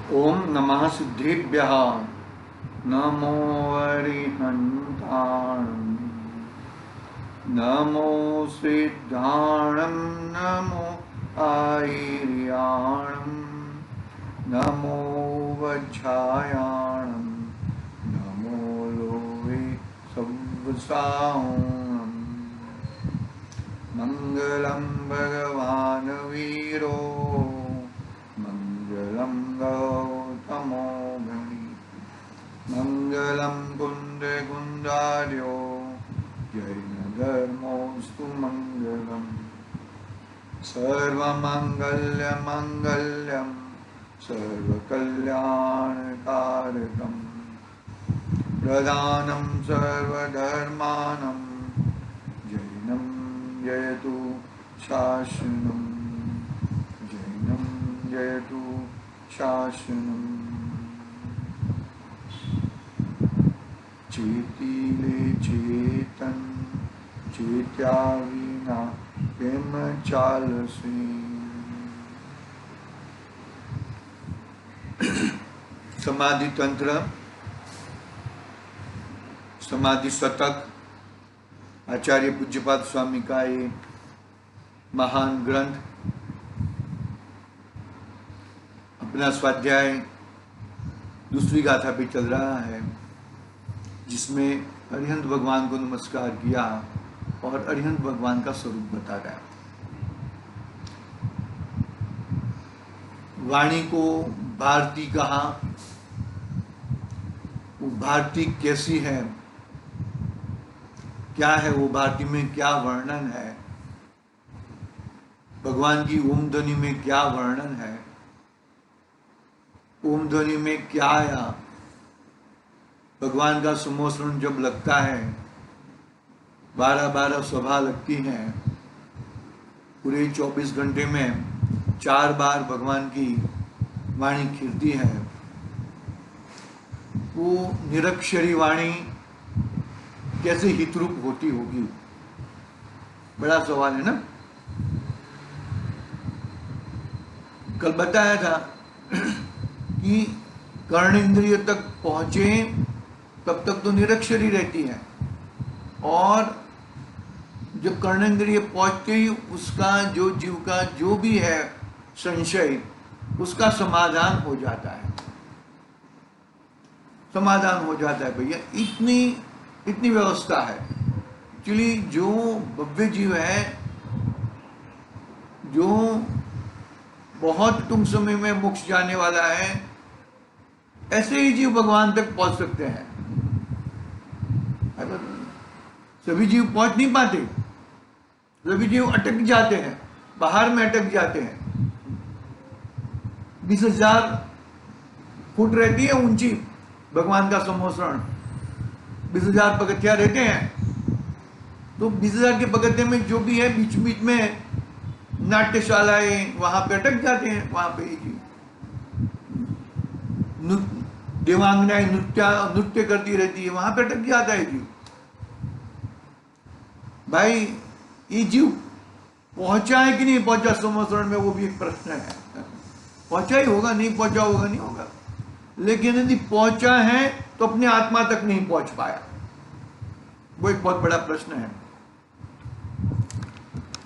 ओम नमः सिद्धेभ्यः। नमो अरिहन्ताणं। नमो सिद्धाणं। नमो आयर्याणं। नमो वज्रायाणं। नमो लोवे सव्वसाहम्। मंगलम भगवान वीरो मंगलम गौतमो गणी मंगलम कुंद कुंडार्यो जैन धर्मोस्तु मंगलम सर्वमंगल्य मंगल्यम सर्वकल्याणकारकम प्रधानम सर्वधर्मानं जैनं जयतु शासनं जैनं जयतु शासनं चेतीले चेतन चेत्या विना केम चालसे। समाधि तंत्र, समाधि शतक आचार्य पूज्यपाद स्वामी का ये महान ग्रंथ अपना स्वाध्याय दूसरी गाथा पे चल रहा है, जिसमें अरिहंत भगवान को नमस्कार किया और अरिहंत भगवान का स्वरूप बता रहा है। वाणी को भारती कहा, वो भारती कैसी है, क्या है वो भारती में, क्या वर्णन है, भगवान की ओम ध्वनि में क्या वर्णन है, ओम ध्वनि में क्या आया, भगवान का समोसरण जब लगता है 12-12 सभा लगती हैं, पूरे 24 घंटे में 4 बार भगवान की वाणी खिलती है। वो निरक्षरी वाणी कैसे हितरूप होती होगी, बड़ा सवाल है ना। कल बताया था कि कर्णेंद्रिय तक पहुंचे तब तक तो निरक्षरी रहती है, और जब कर्णेंद्रिय पहुंचते ही उसका जो जीव का जो भी है संशय, उसका समाधान हो जाता है, समाधान हो जाता है भैया। इतनी व्यवस्था है। एक्चुअली जो भव्य जीव है, जो बहुत कम समय में मोक्ष जाने वाला है, ऐसे ही जीव भगवान तक पहुंच सकते हैं। सभी जीव पहुंच नहीं पाते, सभी जीव अटक जाते हैं, बाहर में अटक जाते हैं। 20,000 फुट रहती है ऊंची भगवान का समोसरण, 20,000 पगथिया रहते हैं। तो 20,000 के पगथिया में जो भी है, बीच बीच में नाट्यशालाएं, वहां पे अटक जाते हैं। वहां पे ही देवांगनाएं नृत्य करती रहती है, वहां पे अटक जाता है जीव। भाई ये जीव पहुंचा है कि नहीं पहुंचा समोसरण में, वो भी एक प्रश्न है। पहुंचा ही होगा, नहीं पहुंचा होगा, नहीं होगा। लेकिन यदि पहुंचा है तो अपने आत्मा तक नहीं पहुंच पाया, वो एक बहुत बड़ा प्रश्न है।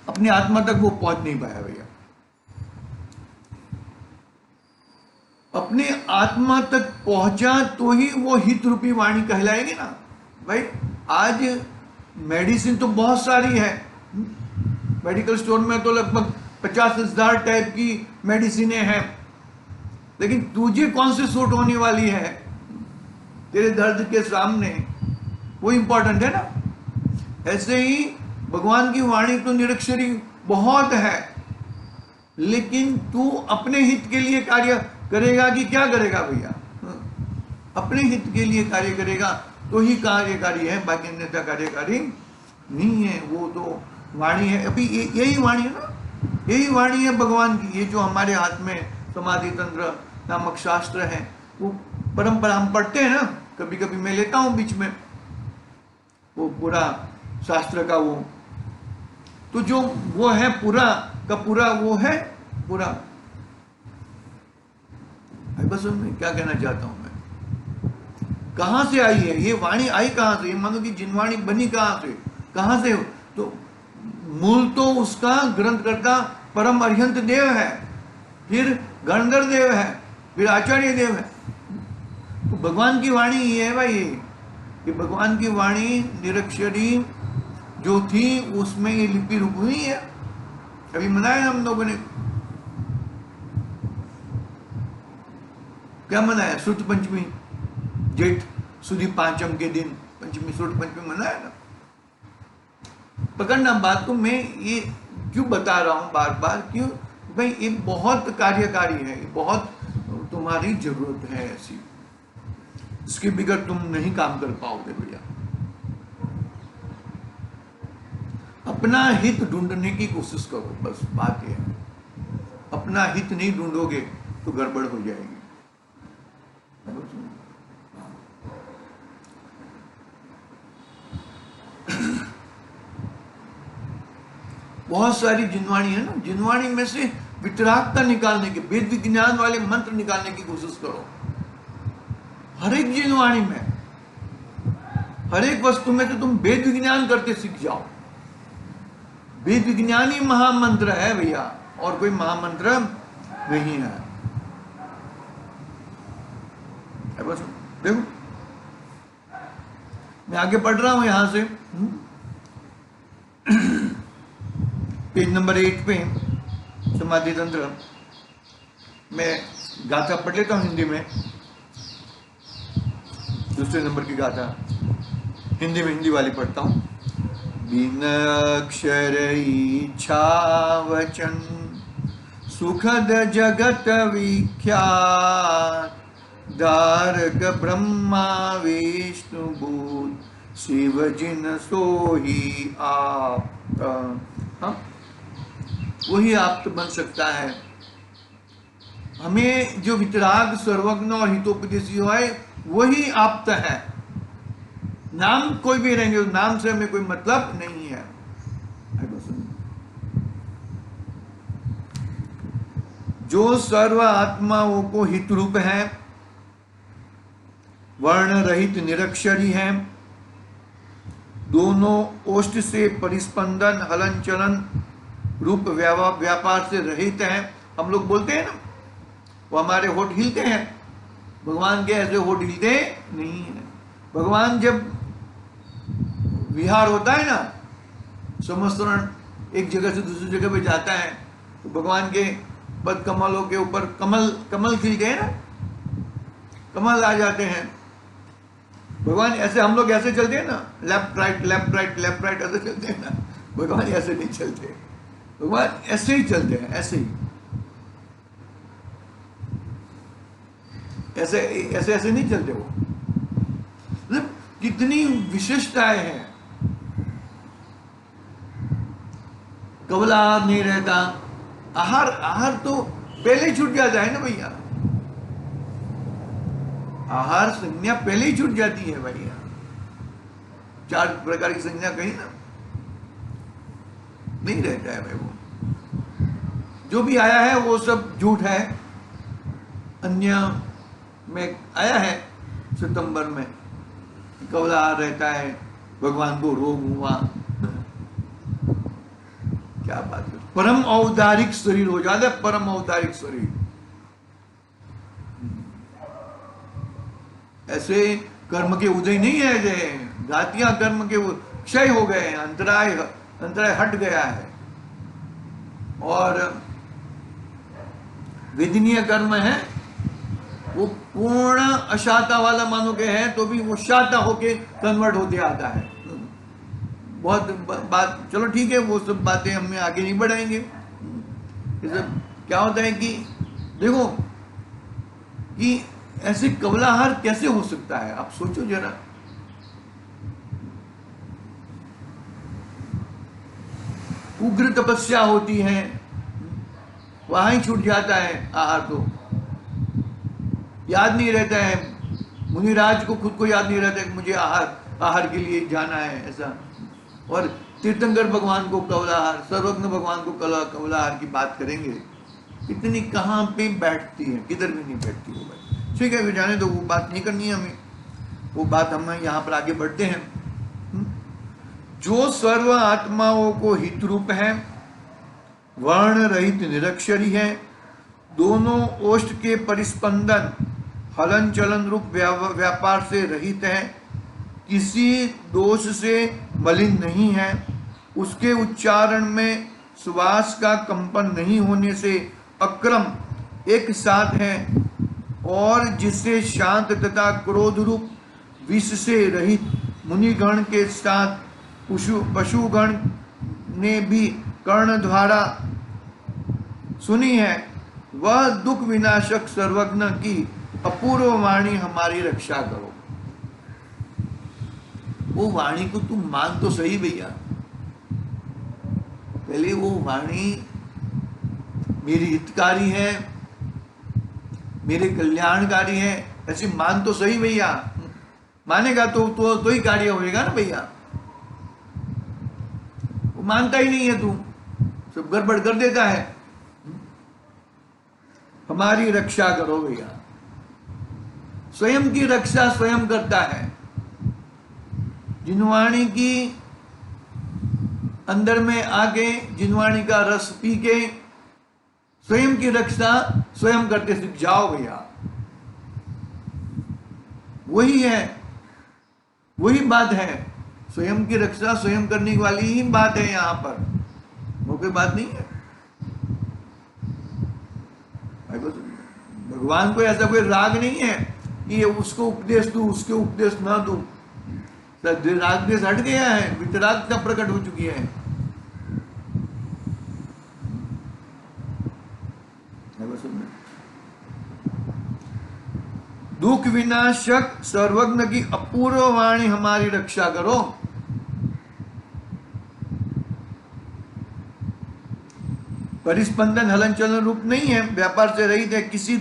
अपनी आत्मा तक वो पहुंच नहीं पाया भैया। अपने आत्मा तक पहुंचा तो ही वो हित रूपी वाणी कहलाएगी ना भाई। आज मेडिसिन तो बहुत सारी है, मेडिकल स्टोर में तो लगभग 50,000 टाइप की मेडिसिनें हैं, लेकिन तुझे कौन से सूट होने वाली है तेरे दर्द के सामने, वो इंपॉर्टेंट है ना। ऐसे ही भगवान की वाणी तो निरक्षरी बहुत है, लेकिन तू अपने हित के लिए कार्य करेगा कि क्या करेगा भैया। अपने हित के लिए कार्य करेगा तो ही कार्यकारी है, बाकी अन्यथा कार्यकारी नहीं है। वो तो वाणी है, अभी यही वाणी है ना, यही वाणी है भगवान की। ये जो हमारे हाथ में समाधि तंत्र नामक शास्त्र है, वो परंपरा हम पढ़ते हैं ना, कभी कभी मैं लेता हूं बीच में वो पूरा शास्त्र का वो, तो जो वो है पूरा का पूरा, वो है पूरा। बस मैं क्या कहना चाहता हूं मैं, कहां से आई है ये वाणी, आई कहां से, मानो कि जिनवाणी बनी कहां से? तो मूल तो उसका ग्रंथकर्ता परम अरिहंत देव है, फिर गणधर देव है, फिर आचार्य देव है। तो भगवान की वाणी ये है भाई, कि भगवान की वाणी निरक्षरी जो थी उसमें ये लिपि रूप हुई है। अभी मनाया हम लोगों ने, क्या मनाया? श्रुत पंचमी, जेठ सुदी पांचम के दिन पंचमी श्रुत पंचमी मनाया ना। पकड़ना बात को, मैं ये क्यों बता रहा हूं बार बार, क्यों भाई, ये बहुत कार्यकारी है, ये बहुत तुम्हारी जरूरत है ऐसी, इसके बगैर तुम नहीं काम कर पाओगे भैया। अपना हित ढूंढने की कोशिश करो, बस बात यह है। अपना हित नहीं ढूंढोगे तो गड़बड़ हो जाएगी। बहुत सारी जिनवाणी है ना, जिनवाणी में से वितरागता निकालने के, वेद विज्ञान वाले मंत्र निकालने की कोशिश करो। हर एक जिनवाणी में, हर एक वस्तु में तो तुम वेद विज्ञान करते सीख जाओ। वेद विज्ञान ही महामंत्र है भैया, और कोई महामंत्र नहीं है। बस देखो, मैं आगे पढ़ रहा हूं यहां से, पेज नंबर 8 पे समाधि तंत्र। मैं गाथा पढ़ लेता हूं हिंदी में, दूसरे नंबर की गाथा हिंदी में, हिंदी वाली पढ़ता हूं। बिन अक्षर इच्छा वचन सुखद जगत विख्यात, दारक ब्रह्मा विष्णु भूत शिव जिन सोही आप्त। हाँ, वही आप्त बन सकता है। हमें जो वितराग, सर्वज्ञ और हितोपदेशी है वही आप्त है। नाम कोई भी रहेंगे, नाम से हमें कोई मतलब नहीं है। जो सर्व आत्माओं को हित रूप है, वर्ण रहित निरक्षरी है, दोनों ओष्ठ से परिस्पंदन हलन चलन रूप व्यापार से रहित है। हम लोग बोलते हैं ना, वो हमारे होठ हिलते हैं, भगवान के ऐसे होठ हिलते नहीं है। भगवान जब विहार होता है ना, समस्तरण एक जगह से दूसरी जगह पे जाता है, तो भगवान के पद कमलों के ऊपर कमल खिलते हैं ना, कमल आ जाते हैं। भगवान ऐसे, हम लोग ऐसे चलते हैं ना, left right left right left right ऐसे चलते हैं ना, भगवान ऐसे नहीं चलते। भगवान ऐसे ही चलते हैं, ऐसे ही, ऐसे ऐसे ऐसे नहीं चलते वो। मतलब कितनी विशेषताएं हैं। कबला नहीं रहता, आहार तो पहले ही छूट जाता है ना भैया, आहार संज्ञा पहले ही छूट जाती है भैया। 4 प्रकार की संज्ञा कहीं ना नहीं रहता है भाई। वो जो भी आया है वो सब झूठ है। अन्य में आया है सितंबर में, कबला रहता है, भगवान को रोग हुआ, क्या बात है। परम औदारिक शरीर हो जाता है, परम औदारिक शरीर। ऐसे कर्म के उदय नहीं है, जय जातियां कर्म के क्षय हो गए हैं, अंतराय हट गया है। और वेदनीय कर्म है वो पूर्ण अशाता वाला मानो के है, तो भी वो शाता होके कन्वर्ट होते आता है। बहुत बात, चलो ठीक है, वो सब बातें हम आगे नहीं बढ़ाएंगे। क्या होता है कि देखो कि ऐसे कबलाहार कैसे हो सकता है, आप सोचो जरा। उग्र तपस्या होती है, वहां ही छूट जाता है आहार। तो याद नहीं रहता है, मुनिराज को खुद को याद नहीं रहता है कि मुझे आहार के लिए जाना है ऐसा। और तीर्थंकर भगवान को कबलाहार, सर्वज्ञ भगवान को कबलाहार की बात करेंगे इतनी कहाँ पे बैठती है, किधर भी नहीं बैठती वो भाई। ठीक है, जाने दो, वो बात नहीं करनी है हमें, वो बात हम यहाँ पर आगे बढ़ते हैं। जो सर्व आत्माओं को हित रूप है, वर्ण रहित निरक्षरी है, दोनों ओष्ठ के परिस्पंदन हलन चलन रूप व्यापार से रहित है, किसी दोष से मलिन नहीं है, उसके उच्चारण में श्वास का कंपन नहीं होने से अक्रम एक साथ है, और जिससे शांत तथा क्रोध रूप विष से रहित मुनिगण के साथ पशुगण ने भी कर्ण द्वारा सुनी है, वह दुख विनाशक सर्वज्ञ की अपूर्व वाणी हमारी रक्षा करो। वो वाणी को तुम मान तो सही भैया, पहले वो वाणी मेरी हितकारी है, मेरे कल्याणकारी है, ऐसे मान तो सही भैया। मानेगा तो ही कार्य होएगा ना भैया। वो मानता ही नहीं है, तू सब गड़बड़ कर देता है। हमारी रक्षा करो भैया। स्वयं की रक्षा स्वयं करता है। जिनवाणी की अंदर में आके जिनवाणी का रस पी के स्वयं की रक्षा स्वयं करते सीख जाओ भैया। वही है, वही बात है। स्वयं की रक्षा स्वयं करने वाली ही बात है यहां पर, वो कोई बात नहीं है। भगवान को ऐसा कोई राग नहीं है कि उसको उपदेश दू, उसके उपदेश ना दू। राग देश हट गया है, वितरागता प्रकट हो चुकी है। दुख विनाशक सर्वज्ञ की अपूर्व वाणी हमारी रक्षा करो। परिस्पंदन हलन चलन रूप नहीं है, व्यापार से रहित है, किसी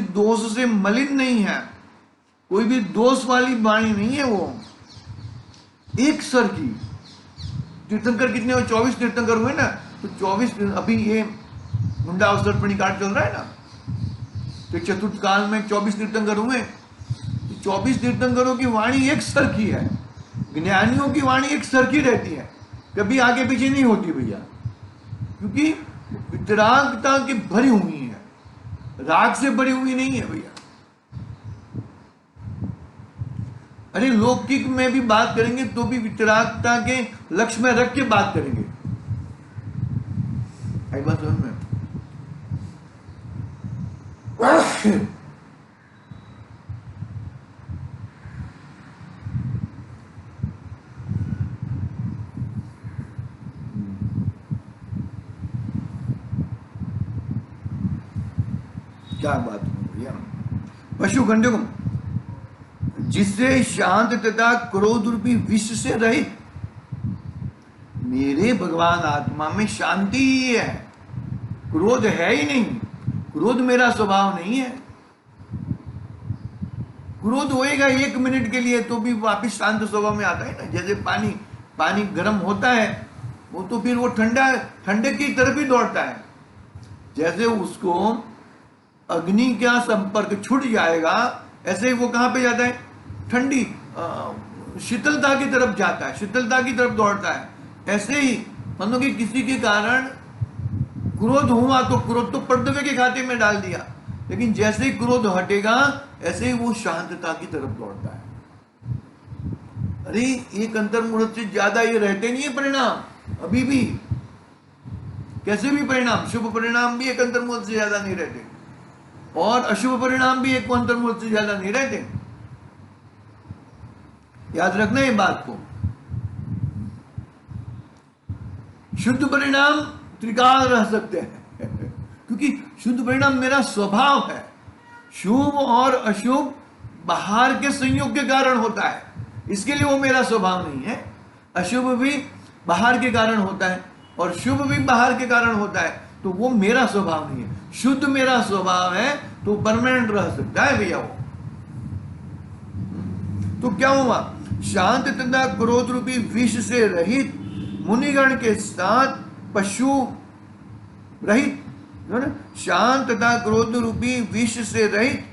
दोष से मलिन नहीं है, कोई भी दोष वाली वाणी नहीं है। वो एक सर की तीर्थंकर कितने हो, 24 तीर्थंकर हुए ना, तो 24 अभी ये मुंडा अवसर प्रणिकाट चल रहा है ना, तो चतुर्थ काल में 24 तीर्थंकर हुए। तो 24 तीर्थंकरों की वाणी एक सर की है। ज्ञानियों की वाणी एक सर की रहती है, कभी आगे पीछे नहीं होती भैया, क्योंकि वितरागता की भरी हुई है, राग से भरी हुई नहीं है भैया। अरे लौकिक में भी बात करेंगे तो भी वितरागता के लक्ष्य में रख के बात करेंगे। आई बात समझ में? क्या बात भैया। पशु खंडों जिससे शांत तथा क्रोध रूपी विष से रहित, मेरे भगवान आत्मा में शांति ही है, क्रोध है ही नहीं। क्रोध मेरा स्वभाव नहीं है। क्रोध होएगा 1 मिनट के लिए तो भी वापिस शांत स्वभाव में आता है ना। जैसे पानी गर्म होता है, वो तो फिर वो ठंडे की तरफ ही दौड़ता है। जैसे उसको अग्नि का संपर्क छूट जाएगा, ऐसे ही वो कहां पे जाता है, ठंडी शीतलता की तरफ जाता है, शीतलता की तरफ दौड़ता है। ऐसे ही मानो कि किसी के कारण क्रोध हुआ तो क्रोध तो पर्दवे के खाते में डाल दिया, लेकिन जैसे ही क्रोध हटेगा ऐसे ही वो शांतता की तरफ दौड़ता है। अरे एक अंतर्मुहूर्त से ज्यादा ये रहते नहीं है परिणाम अभी भी, कैसे भी परिणाम, शुभ परिणाम भी एक अंतर्मुहूर्त से ज्यादा नहीं रहते, और अशुभ परिणाम भी एक अंतर्मुहूर्त से ज्यादा नहीं रहते। याद रखना ये बात को। शुद्ध परिणाम त्रिकाल रह सकते हैं क्योंकि शुद्ध परिणाम मेरा स्वभाव है। शुभ और अशुभ बाहर के संयोग के कारण होता है, इसके लिए वो मेरा स्वभाव नहीं है। अशुभ भी बाहर के कारण होता है और शुभ भी बाहर के कारण होता है, तो वो मेरा स्वभाव नहीं है। शुद्ध मेरा स्वभाव है तो परमानेंट रह सकता है भैया वो। तो क्या हुआ, शांत तथा क्रोध रूपी विष से रहित मुनिगण के साथ पशु रहित जो ना शांत तथा क्रोध रूपी विष से रहित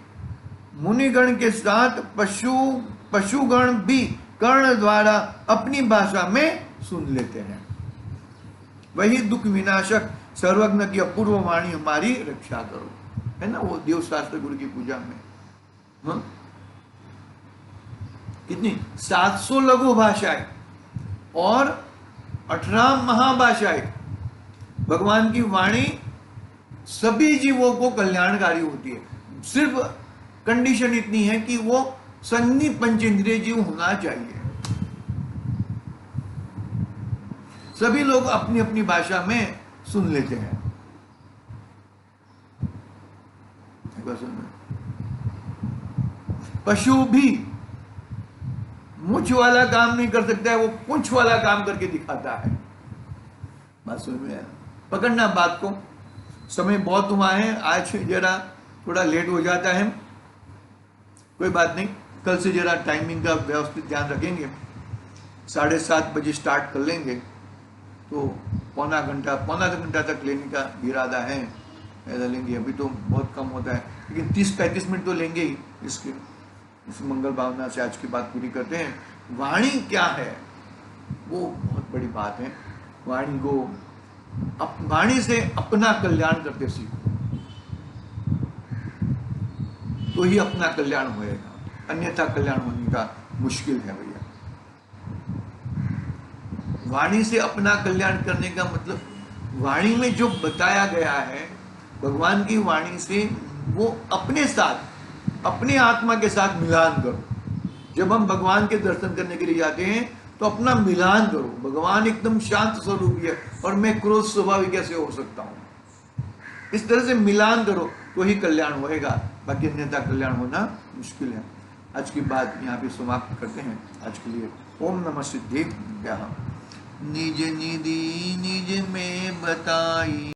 मुनिगण के साथ पशुगण भी कर्ण द्वारा अपनी भाषा में सुन लेते हैं। वही दुख विनाशक सर्वज्ञ की अपूर्व वाणी हमारी रक्षा करो, है ना, वो देव शास्त्र गुरु की पूजा में। हाँ? कितनी 700 लघु भाषाएं और 18 महाभाषाएं। भगवान की वाणी सभी जीवों को कल्याणकारी होती है, सिर्फ कंडीशन इतनी है कि वो सन्नी पंचेंद्रिय जीव होना चाहिए। सभी लोग अपनी अपनी भाषा में सुन लेते हैं। पशु भी मुछ वाला काम नहीं कर सकता है, वो पूंछ वाला काम करके दिखाता है। बात सुन में पकड़ना बात को। समय बहुत हुआ है, आज जरा थोड़ा लेट हो जाता है, कोई बात नहीं, कल से जरा टाइमिंग का व्यवस्थित ध्यान रखेंगे। 7:30 बजे स्टार्ट कर लेंगे, तो पौना घंटा तक लेने का इरादा है, ऐसा लेंगे। अभी तो बहुत कम होता है, लेकिन 30-35 मिनट तो लेंगे ही। इसके इस मंगल भावना से आज की बात पूरी करते हैं। वाणी क्या है, वो बहुत बड़ी बात है। वाणी को वाणी से अपना कल्याण करते सीखो, तो ही अपना कल्याण होएगा, अन्यथा कल्याण होने का मुश्किल है भैया। वाणी से अपना कल्याण करने का मतलब, वाणी में जो बताया गया है भगवान की वाणी से, वो अपने साथ, अपने आत्मा के साथ मिलान करो। जब हम भगवान के दर्शन करने के लिए जाते हैं तो अपना मिलान करो। भगवान एकदम शांत स्वरूप है और मैं क्रोध स्वभावी कैसे हो सकता हूं, इस तरह से मिलान करो तो ही कल्याण होएगा, बाकी अन्यथा कल्याण होना मुश्किल है। आज की बात यहाँ पे समाप्त करते हैं आज के लिए। ओम नमः सिद्धेभ्यः। निज निधि निज में बताई